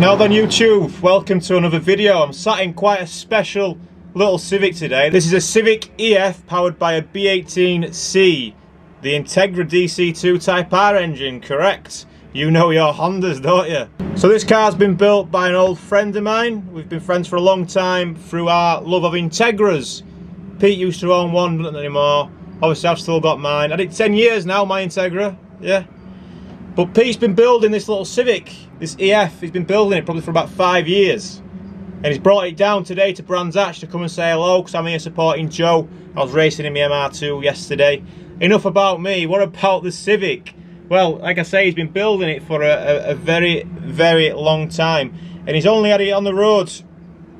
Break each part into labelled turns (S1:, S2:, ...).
S1: Now then YouTube, welcome to another video. I'm sat in quite a special little Civic today. This is a Civic EF powered by a B18C, the Integra DC2 Type R engine, correct? You know your Hondas, don't you? So this car's been built by an old friend of mine. We've been friends for a long time through our love of Integras. Pete used to own one, but not anymore. Obviously I've still got mine. I did 10 years now, my Integra, yeah. But Pete's been building this little Civic, this EF. He's been building it probably for about 5 years. And he's brought it down today to Brands Hatch to come and say hello, because I'm here supporting Joe. I was racing in my MR2 yesterday. Enough about me, what about the Civic? Well, like I say, he's been building it for a very, very long time. And he's only had it on the road,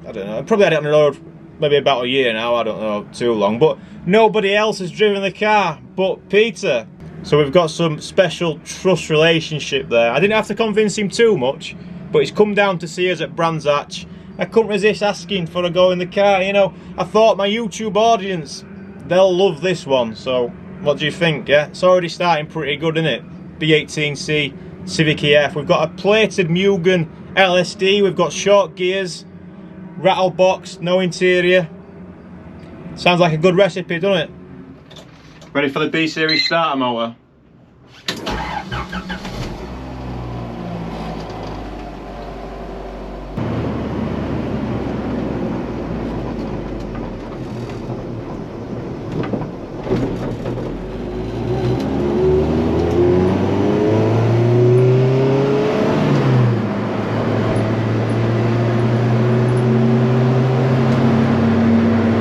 S1: I don't know, probably had it on the road maybe about a year now, I don't know, too long. But nobody else has driven the car but Peter. So we've got some special trust relationship there. I didn't have to convince him too much, but he's come down to see us at Brands Hatch. I couldn't resist asking for a go in the car, you know. I thought my YouTube audience, they'll love this one. So what do you think, yeah? It's already starting pretty good, isn't it? B18C, Civic EF. We've got a plated Mugen LSD. We've got short gears, rattle box, no interior. Sounds like a good recipe, doesn't it? Ready for the B-Series starter motor?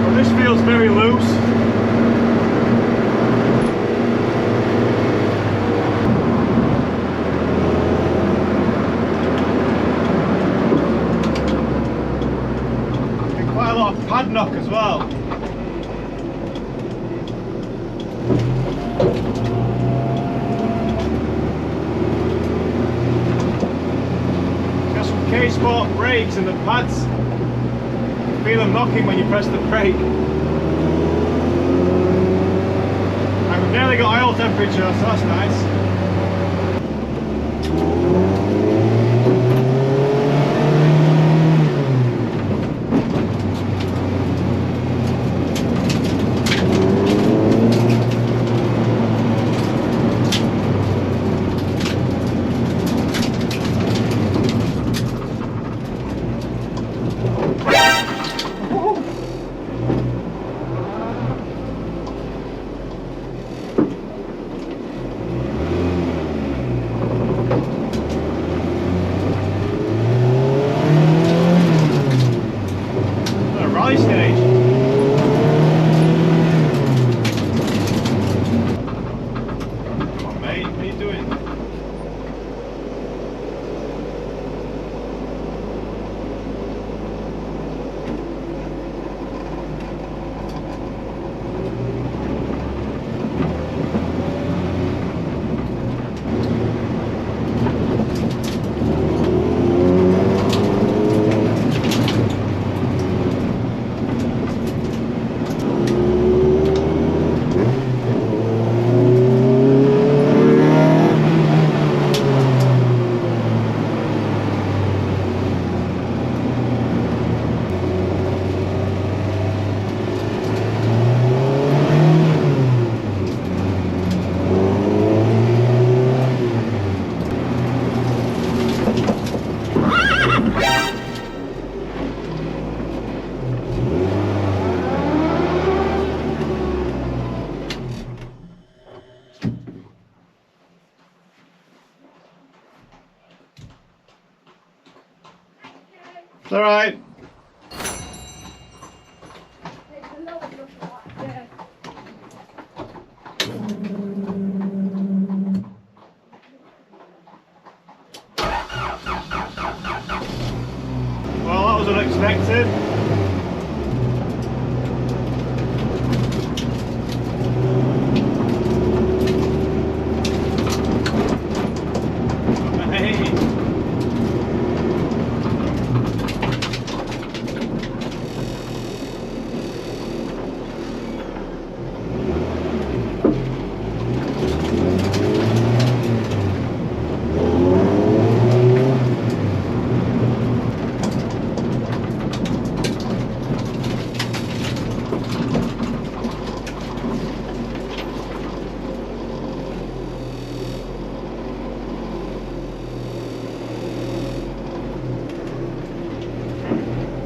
S1: Well, this feels very loose. Padlock as well. It's got some K-Sport brakes and the pads. You feel them knocking when you press the brake. And we've nearly got oil temperature, so that's nice. It's all right. Well, that was unexpected.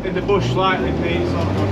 S1: in the bush slightly, Pete. It's all good.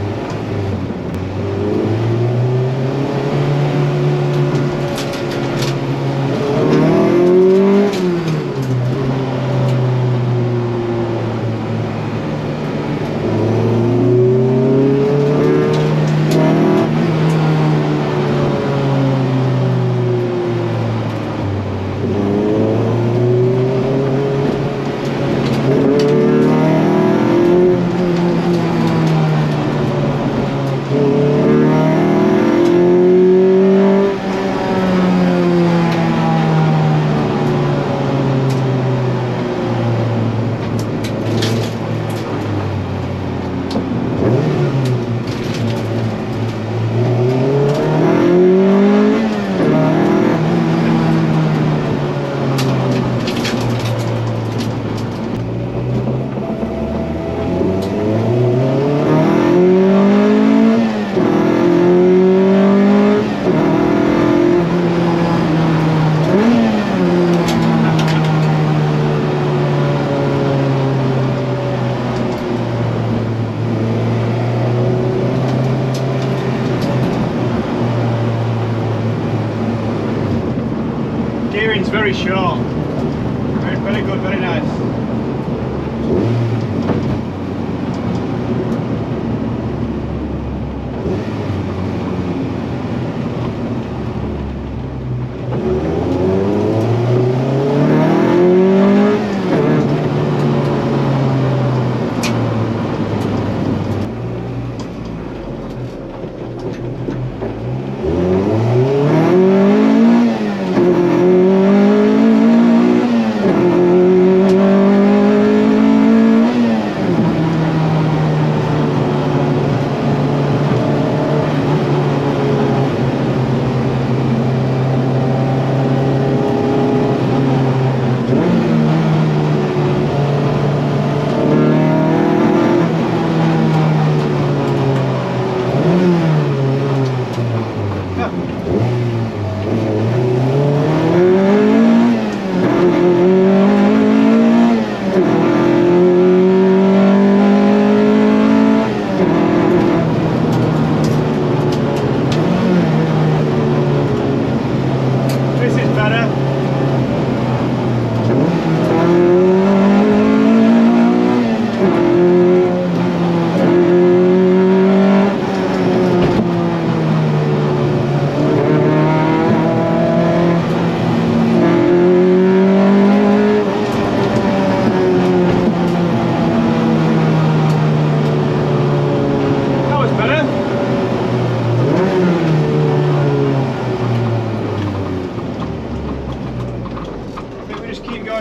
S1: Gearing's very short. Very good, very nice.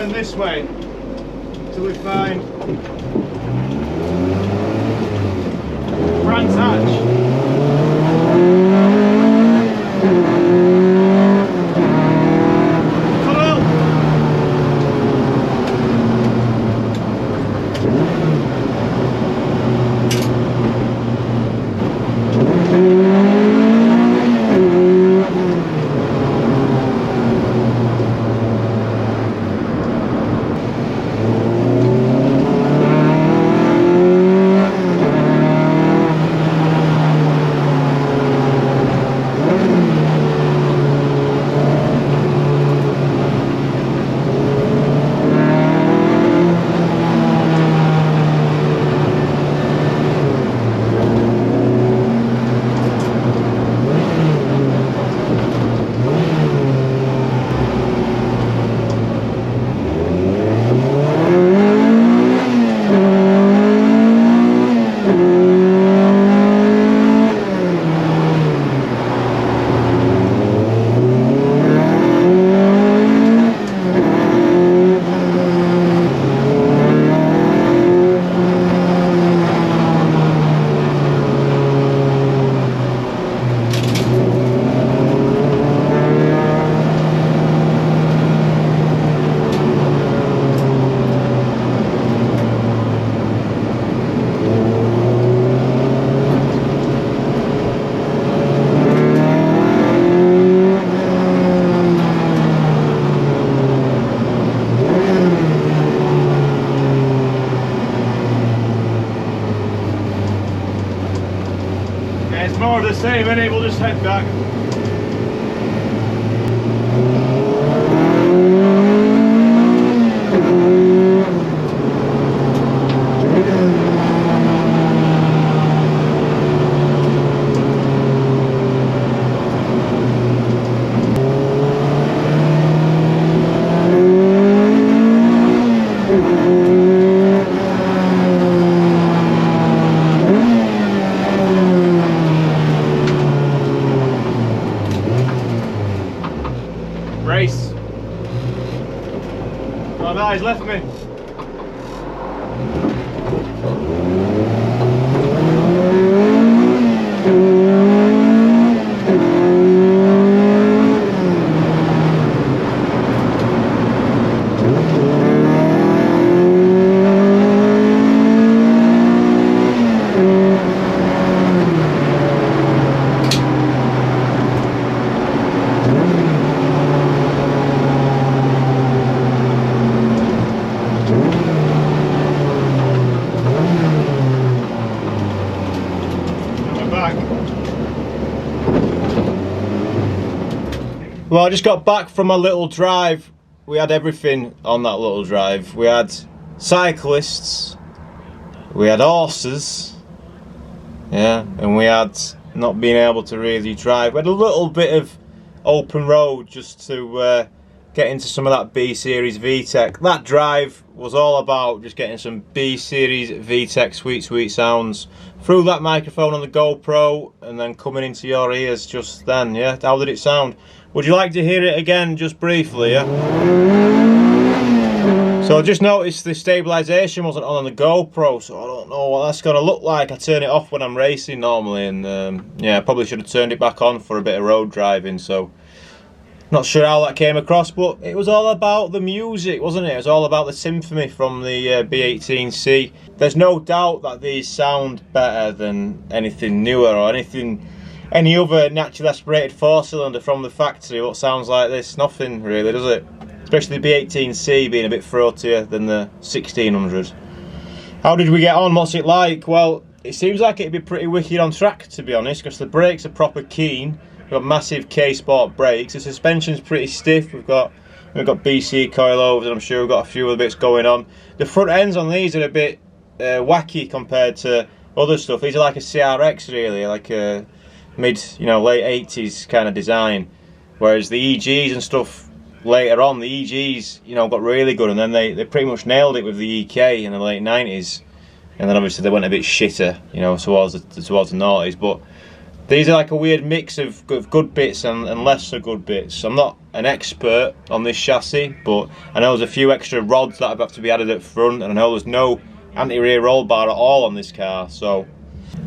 S1: This way till we find Brands Hatch. It's more of the same, innit? We'll just head back. Race. Oh no, he's left me. Well, I just got back from a little drive. We had everything on that little drive. We had cyclists, we had horses, yeah, and we had not being able to really drive. We had a little bit of open road just to get into some of that B series VTEC. That drive was all about just getting some B series VTEC sweet sounds through that microphone on the GoPro and then coming into your ears just then, yeah? How did it sound? Would you like to hear it again just briefly, yeah? So I just noticed the stabilisation wasn't on the GoPro, so I don't know what that's going to look like. I turn it off when I'm racing normally, and yeah, I probably should have turned it back on for a bit of road driving, so not sure how that came across, but it was all about the music, wasn't it? It was all about the symphony from the B18C. There's no doubt that these sound better than anything newer or any other naturally aspirated 4-cylinder from the factory. What sounds like this? Nothing really, does it? Especially the B18C being a bit throatier than the 1600. How did we get on? What's it like? Well, it seems like it'd be pretty wicked on track, to be honest, because the brakes are proper keen. We've got massive K-Sport brakes. The suspension's pretty stiff. We've got BC coilovers, and I'm sure we've got a few other bits going on. The front ends on these are a bit wacky compared to other stuff. These are like a CRX really, like a mid, late 80s kind of design. Whereas the EGs and stuff later on, the EGs, got really good, and then they pretty much nailed it with the EK in the late 90s. And then obviously they went a bit shitter, towards the noughties. But these are like a weird mix of good bits and less so good bits. I'm not an expert on this chassis, but I know there's a few extra rods that have to be added up front, and I know there's no anti-rear roll bar at all on this car. So,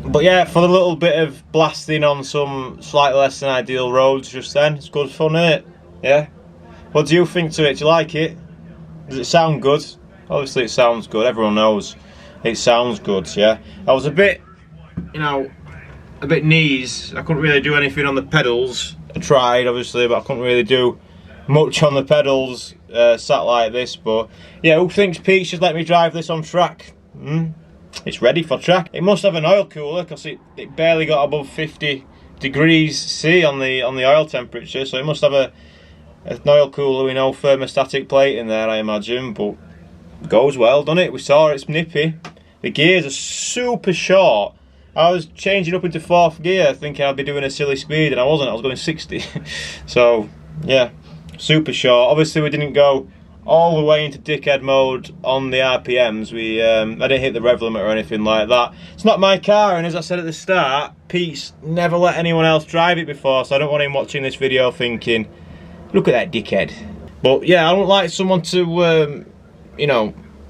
S1: but yeah, for the little bit of blasting on some slightly less than ideal roads just then, it's good fun, isn't it? Yeah. What do you think to it? Do you like it? Does it sound good? Obviously it sounds good. Everyone knows it sounds good. Yeah. I was a bit, a bit knees. I couldn't really do anything on the pedals. I tried obviously, but I couldn't really do much on the pedals sat like this. But yeah, who thinks Pete should let me drive this on track? It's ready for track. It must have an oil cooler because it barely got above 50 degrees C on the oil temperature, so it must have an oil cooler with no thermostatic plate in there, I imagine. But it goes well, doesn't it? We saw it's nippy. The gears are super short. I was changing up into 4th gear thinking I'd be doing a silly speed, and I wasn't. I was going 60. So yeah, super short. Obviously we didn't go all the way into dickhead mode on the RPMs. I didn't hit the rev limit or anything like that. It's not my car, and as I said at the start, Pete's never let anyone else drive it before, so I don't want him watching this video thinking, look at that dickhead. But yeah, I don't like someone to,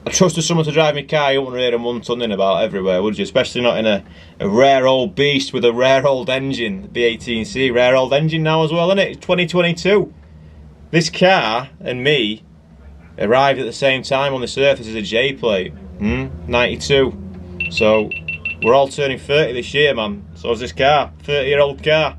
S1: I trusted someone to drive my car. You wouldn't hear them one-tonning about everywhere, would you? Especially not in a rare old beast with a rare old engine. The B18C, rare old engine now as well, isn't it? It's 2022. This car and me arrived at the same time on this earth as a J plate. 92. So we're all turning 30 this year, man. So is this car, 30-year-old car.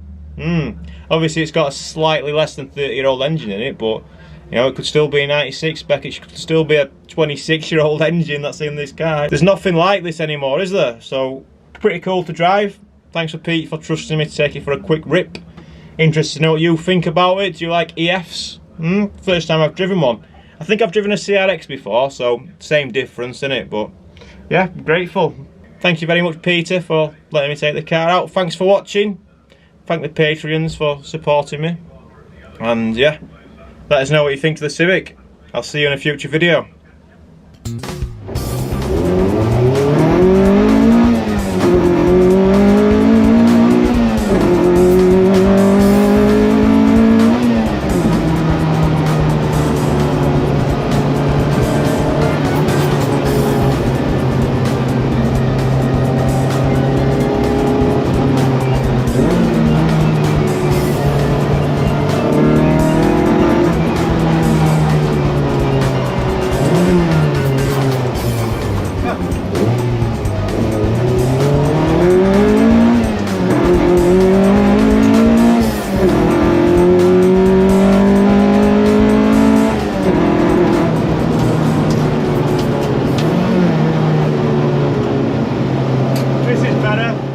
S1: Obviously it's got a slightly less than 30-year-old engine in it, but it could still be a 96 spec. It could still be a 26-year-old engine that's in this car. There's nothing like this anymore, is there? So pretty cool to drive. Thanks for Pete for trusting me to take it for a quick rip. Interested to know what you think about it. Do you like EFs? First time I've driven one. I think I've driven a CRX before, so same difference, innit? But yeah, grateful. Thank you very much, Peter, for letting me take the car out. Thanks for watching. Thank the Patreons for supporting me. And yeah, let us know what you think of the Civic. I'll see you in a future video. This is better.